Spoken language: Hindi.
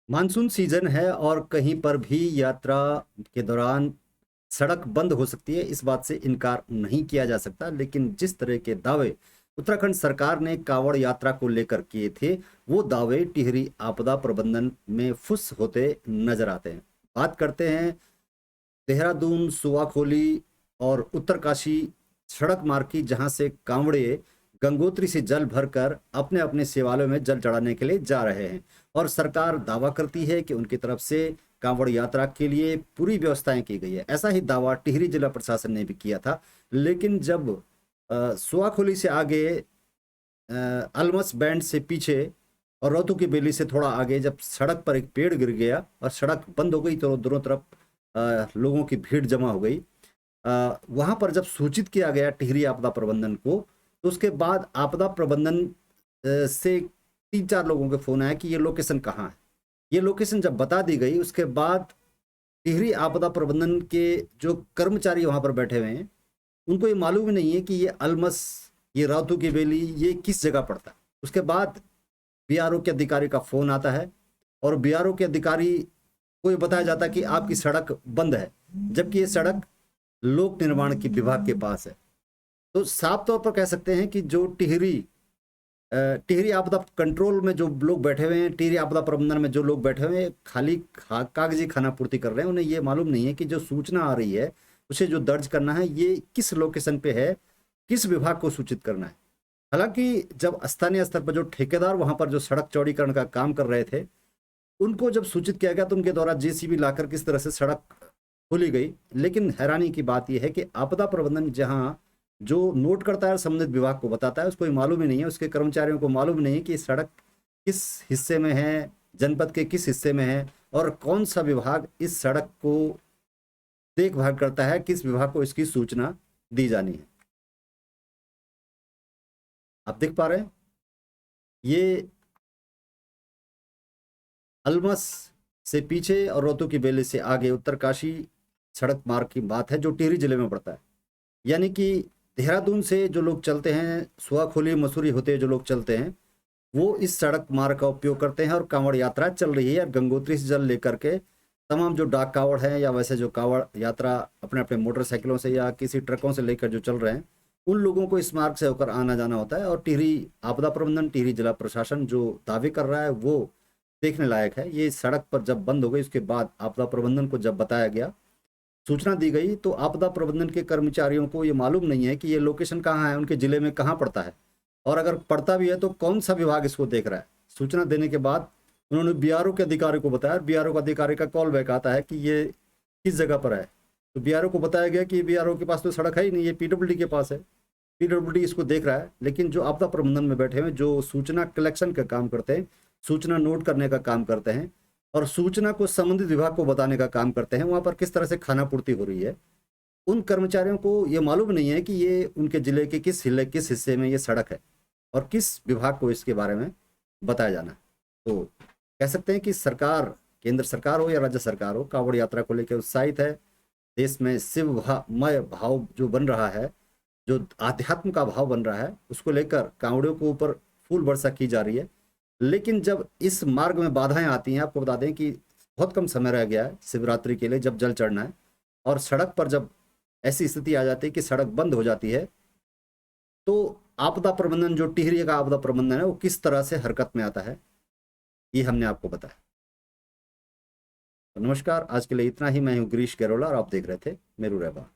मानसून सीजन है और कहीं पर भी यात्रा के दौरान सड़क बंद हो सकती है, इस बात से इनकार नहीं किया जा सकता। लेकिन जिस तरह के दावे उत्तराखंड सरकार ने कांवड़ यात्रा को लेकर किए थे, वो दावे टिहरी आपदा प्रबंधन में फुस होते नजर आते हैं। बात करते हैं देहरादून, सुवाखोली और उत्तरकाशी सड़क मार्ग की, जहां से कांवड़े गंगोत्री से जल भरकर अपने अपने शिवालयों में जल चढ़ाने के लिए जा रहे हैं। और सरकार दावा करती है कि उनकी तरफ से कांवड़ यात्रा के लिए पूरी व्यवस्थाएं की गई है। ऐसा ही दावा टिहरी जिला प्रशासन ने भी किया था। लेकिन जब सुवाखोली से आगे, अलमस बैंड से पीछे और रोहतू की बेली से थोड़ा आगे जब सड़क पर एक पेड़ गिर गया और सड़क बंद हो गई, तो दोनों तरफ लोगों की भीड़ जमा हो गई। वहां पर जब सूचित किया गया टिहरी आपदा प्रबंधन को, तो उसके बाद आपदा प्रबंधन से 3-4 लोगों के फोन आया कि ये लोकेशन कहाँ है। ये लोकेशन जब बता दी गई, उसके बाद टिहरी आपदा प्रबंधन के जो कर्मचारी वहां पर बैठे हुए हैं, उनको ये मालूम ही नहीं है कि ये अलमस, ये रातू की बेली, ये किस जगह पड़ता है। उसके बाद बीआरओ के अधिकारी का फोन आता है और बीआरओ के अधिकारी को ये बताया जाता है कि आपकी सड़क बंद है, जबकि ये सड़क लोक निर्माण की विभाग के पास है। तो साफ तौर पर कह सकते हैं कि जो टिहरी आपदा कंट्रोल में जो लोग बैठे हुए हैं, टिहरी आपदा प्रबंधन में जो लोग बैठे हुए हैं, खाली कागजी खाना पूर्ति कर रहे हैं। उन्हें ये मालूम नहीं है कि जो सूचना आ रही है उसे जो दर्ज करना है, ये किस लोकेशन पे है, किस विभाग को सूचित करना है। हालांकि जब स्थानीय स्तर पर जो ठेकेदार वहां पर जो सड़क चौड़ीकरण का काम कर रहे थे, उनको जब सूचित किया गया तो उनके द्वारा जेसीबी लाकर किस तरह से सड़क खोली गई। लेकिन हैरानी की बात यह है कि आपदा प्रबंधन जहां जो नोट करता है और संबंधित विभाग को बताता है, उसको मालूम ही नहीं है, उसके कर्मचारियों को मालूम नहीं है कि सड़क किस हिस्से में है, जनपद के किस हिस्से में है और कौन सा विभाग इस सड़क को देखभाल करता है, किस विभाग को इसकी सूचना दी जानी है। आप देख पा रहे हैं, ये अलमस से पीछे और रोहतू की बेली से आगे उत्तरकाशी सड़क मार्ग की बात है, जो टिहरी जिले में पड़ता है। यानी कि देहरादून से जो लोग चलते हैं, सुवाखोली मसूरी होते जो लोग चलते हैं, वो इस सड़क मार्ग का उपयोग करते हैं और कांवड़ यात्रा चल रही है। और गंगोत्री से जल लेकर के तमाम जो डाक कांवड़ हैं या वैसे जो कांवड़ यात्रा अपने अपने मोटरसाइकिलों से या किसी ट्रकों से लेकर जो चल रहे हैं, उन लोगों को इस मार्ग से होकर आना जाना होता है। और टिहरी आपदा प्रबंधन, टिहरी जिला प्रशासन जो दावे कर रहा है वो देखने लायक है। ये सड़क पर जब बंद हो गई, उसके बाद आपदा प्रबंधन को जब बताया गया, सूचना दी गई, तो आपदा प्रबंधन के कर्मचारियों को ये मालूम नहीं है कि ये लोकेशन कहाँ है, उनके जिले में कहाँ पड़ता है, और अगर पड़ता भी है तो कौन सा विभाग इसको देख रहा है। सूचना देने के बाद उन्होंने बीआरओ के अधिकारी को बताया। बीआरओ का अधिकारी का कॉल बैक आता है कि ये किस जगह पर है। तो बीआरओ को बताया गया कि बीआरओ के पास तो सड़क है ही नहीं, ये पीडब्ल्यूडी के पास है। पीडब्ल्यूडी इसको देख रहा है, लेकिन जो आपदा प्रबंधन में बैठे हुए, जो सूचना कलेक्शन का काम करते हैं, सूचना नोट करने का काम करते हैं और सूचना को संबंधित विभाग को बताने का काम करते हैं, वहां पर किस तरह से खाना पूर्ति हो रही है, उन कर्मचारियों को ये मालूम नहीं है कि ये उनके जिले के किस हिस्से में ये सड़क है और किस विभाग को इसके बारे में बताया जाना है। तो कह सकते हैं कि सरकार, केंद्र सरकार हो या राज्य सरकार हो, कांवड़ यात्रा को लेकर उत्साहित है। देश में शिवमय भाव जो बन रहा है, जो आध्यात्म का भाव बन रहा है, उसको लेकर कांवड़ियों के ऊपर फूल वर्षा की जा रही है। लेकिन जब इस मार्ग में बाधाएं आती हैं, आपको बता दें कि बहुत कम समय रह गया है शिवरात्रि के लिए, जब जल चढ़ना है, और सड़क पर जब ऐसी स्थिति आ जाती है कि सड़क बंद हो जाती है, तो आपदा प्रबंधन, जो टिहरी का आपदा प्रबंधन है, वो किस तरह से हरकत में आता है, ये हमने आपको बताया। तो नमस्कार, आज के लिए इतना ही। मैं हूँ गिरीश गैरोला और आप देख रहे थे मेरू रहबा।